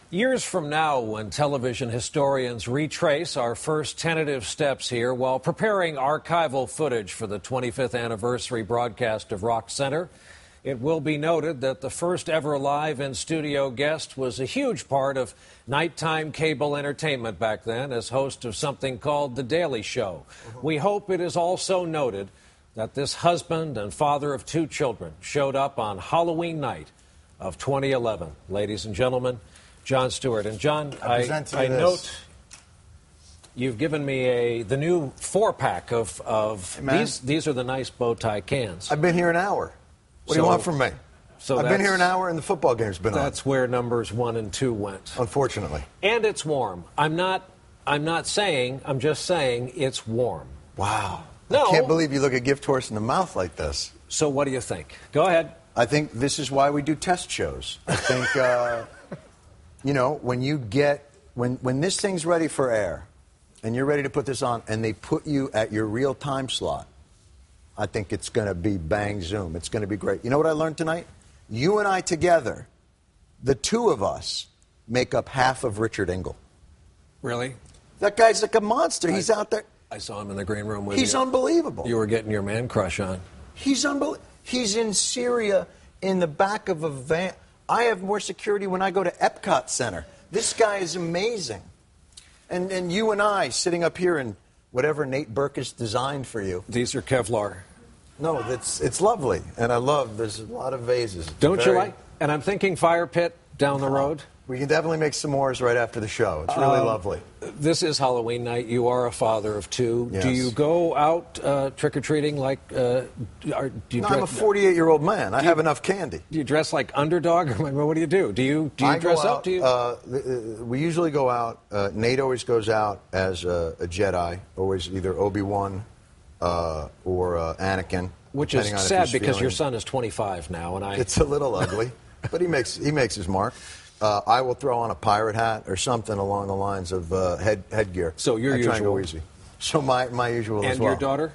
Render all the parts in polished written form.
Years from now, when television historians retrace our first tentative steps here while preparing archival footage for the 25th anniversary broadcast of Rock Center, it will be noted that the first ever live in-studio guest was a huge part of nighttime cable entertainment back then as host of something called The Daily Show. We hope it is also noted that this husband and father of two children showed up on Halloween night of 2011. Ladies and gentlemen, Jon Stewart. And John, I note you've given me the new 4-pack of these are the nice bow tie cans. I've been here an hour. What do you want from me? So I've been here an hour and the football game's been on. That's where numbers 1 and 2 went. Unfortunately. And it's warm. I'm just saying it's warm. Wow. No. I can't believe you look a gift horse in the mouth like this. So what do you think? Go ahead. I think this is why we do test shows. I think, you know, when this thing's ready for air and you're ready to put this on and they put you at your real time slot, I think it's going to be bang zoom. It's going to be great. You know what I learned tonight? You and I together, the two of us, make up half of Richard Engel. Really? That guy's like a monster. He's out there. I saw him in the green room with you. He's unbelievable. You were getting your man crush on. He's unbelievable. He's in Syria in the back of a van. I have more security when I go to Epcot Center. This guy is amazing. And you and I sitting up here in whatever Nate Berkus designed for you. These are Kevlar. No, it's lovely. And there's a lot of vases. Don't you like? And I'm thinking fire pit down the road. We can definitely make s'mores right after the show. It's really lovely. This is Halloween night. You are a father of two. Yes. Do you go out trick-or-treating like... I'm a 48-year-old man. I have enough candy. Do you dress like underdog? Or what do you do? Do you dress up? We usually go out. Nate always goes out as a Jedi, always either Obi-Wan or Anakin. Which is sad because your son is 25 now. It's a little ugly, but he makes his mark. I will throw on a pirate hat or something along the lines of headgear. So your usual. Try and go easy. So my usual as well. And your daughter?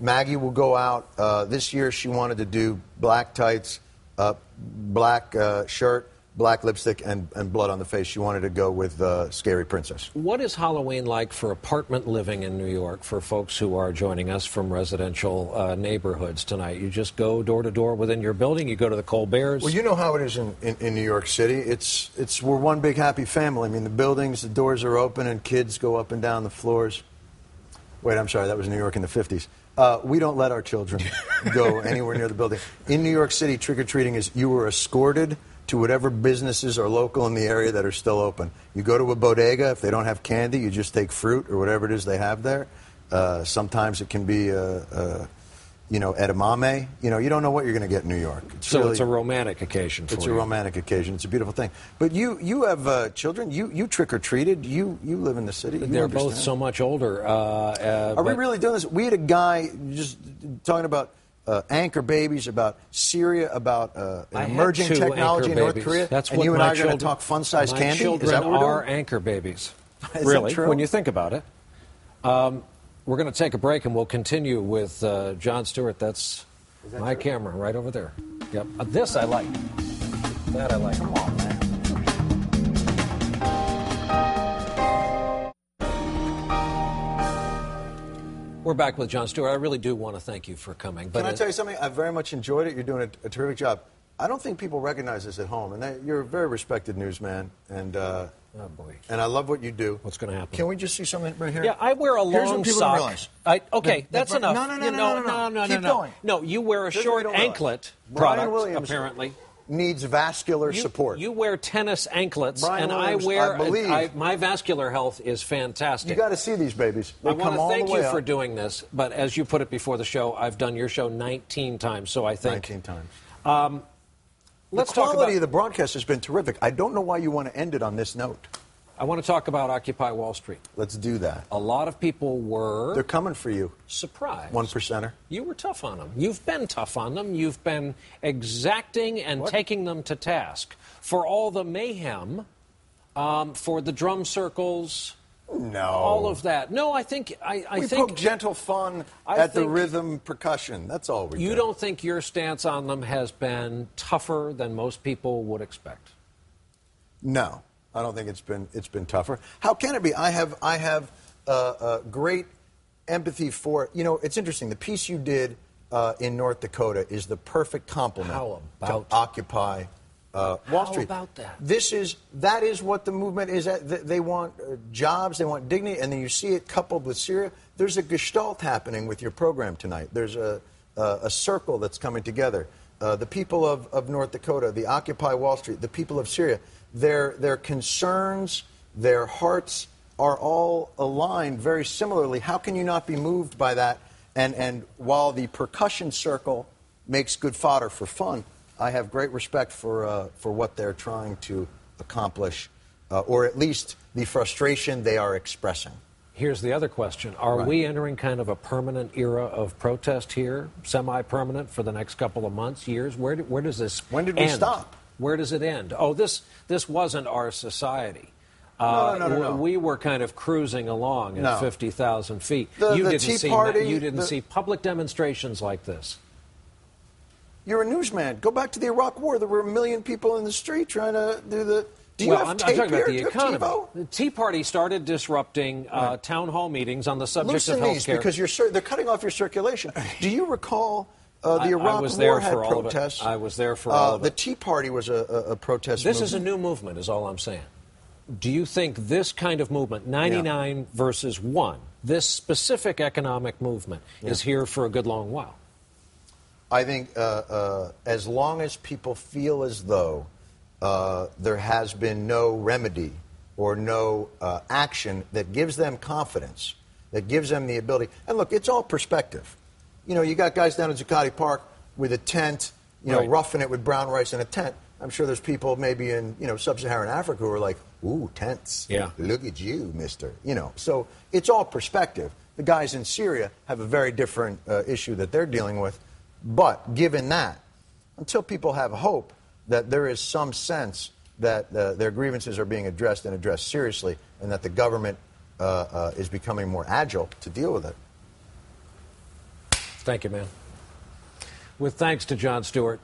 Maggie will go out. This year she wanted to do black tights, black shirt, black lipstick, and blood on the face. She wanted to go with Scary Princess. What is Halloween like for apartment living in New York for folks who are joining us from residential neighborhoods tonight? You just go door to door within your building? You go to the Colberts? Well, you know how it is in New York City. We're one big happy family. I mean, the buildings, the doors are open, and kids go up and down the floors. Wait, I'm sorry, that was New York in the 50s. We don't let our children go anywhere near the building. In New York City, trick-or-treating is you were escorted to whatever businesses are local in the area that are still open. You go to a bodega. If they don't have candy, you just take fruit or whatever it is they have there. Sometimes it can be, edamame. You don't know what you're going to get in New York. It's a romantic occasion for you. It's a romantic occasion. It's a beautiful thing. But you have children. You trick-or-treated. You live in the city. They're both so much older. Are we really doing this? We had a guy just talking about anchor babies, about Syria, about emerging technology in North Korea. That's and you and I are going to talk fun-sized candy? Children is that what we're doing? are anchor babies. Is really, that true? when you think about it. We're going to take a break, and we'll continue with Jon Stewart. That's my camera right over there. Yep. This I like. That I like. Come on, man. We're back with Jon Stewart. I really do want to thank you for coming. Can I tell you something? I very much enjoyed it. You're doing a terrific job. I don't think people recognize this at home. And you're a very respected newsman. And oh, boy. And I love what you do. What's going to happen? Can we just see something right here? Yeah, I wear a long sock. Okay, that's enough. No. Keep going. No, you wear a short anklet product, apparently. Needs vascular support. You wear tennis anklets, Brian and Williams, I wear. I believe, my vascular health is fantastic. You got to see these babies. They I want to thank you up. for doing this, but as you put it before the show, I've done your show 19 times, so I think 19 times. Let's the talk quality about of the broadcast has been terrific. I don't know why you want to end it on this note. I want to talk about Occupy Wall Street. Let's do that. A lot of people were... They're coming for you. Surprised. 1%er. You were tough on them. You've been tough on them. You've been exacting and taking them to task for all the mayhem, for the drum circles... No. All of that. No, I think... we poke gentle fun at the rhythm percussion. That's all we do. You don't think your stance on them has been tougher than most people would expect? No. I don't think it's been tougher. How can it be? I have great empathy for, it's interesting. The piece you did in North Dakota is the perfect complement to Occupy Wall Street. How about that? That is what the movement is. They want jobs, they want dignity, and then you see it coupled with Syria. There's a gestalt happening with your program tonight. There's a circle that's coming together. The people of North Dakota, the Occupy Wall Street, the people of Syria, their concerns, their hearts are all aligned very similarly. How can you not be moved by that? And while the percussion circle makes good fodder for fun, I have great respect for what they're trying to accomplish, or at least the frustration they are expressing. Here's the other question. Are we entering kind of a permanent era of protest here, semi-permanent for the next couple of months, years? Where does this end? When did we stop? Where does it end? Oh, this wasn't our society. No. We were kind of cruising along at 50,000 feet. You didn't see public demonstrations like this. You're a newsman. Go back to the Iraq War. There were 1 million people in the street trying to do the... I'm talking about the economy. The Tea Party started disrupting town hall meetings on the subject of health care. Because they're cutting off your circulation. Do you recall the Iraq War had protests? I was there for all of it. The Tea Party was a protest movement. This is a new movement, is all I'm saying. Do you think this kind of movement, 99 versus 1, this specific economic movement, is here for a good long while? I think as long as people feel as though there has been no remedy or no action that gives them confidence, that gives them the ability. And look, it's all perspective. You got guys down at Zuccotti Park with a tent, roughing it with brown rice in a tent. I'm sure there's people maybe in, sub-Saharan Africa who are like, ooh, tents. Yeah. Look at you, mister. So it's all perspective. The guys in Syria have a very different issue that they're dealing with. But given that, until people have hope that there is some sense that their grievances are being addressed and addressed seriously, and that the government is becoming more agile to deal with it. Thank you, man. With thanks to Jon Stewart.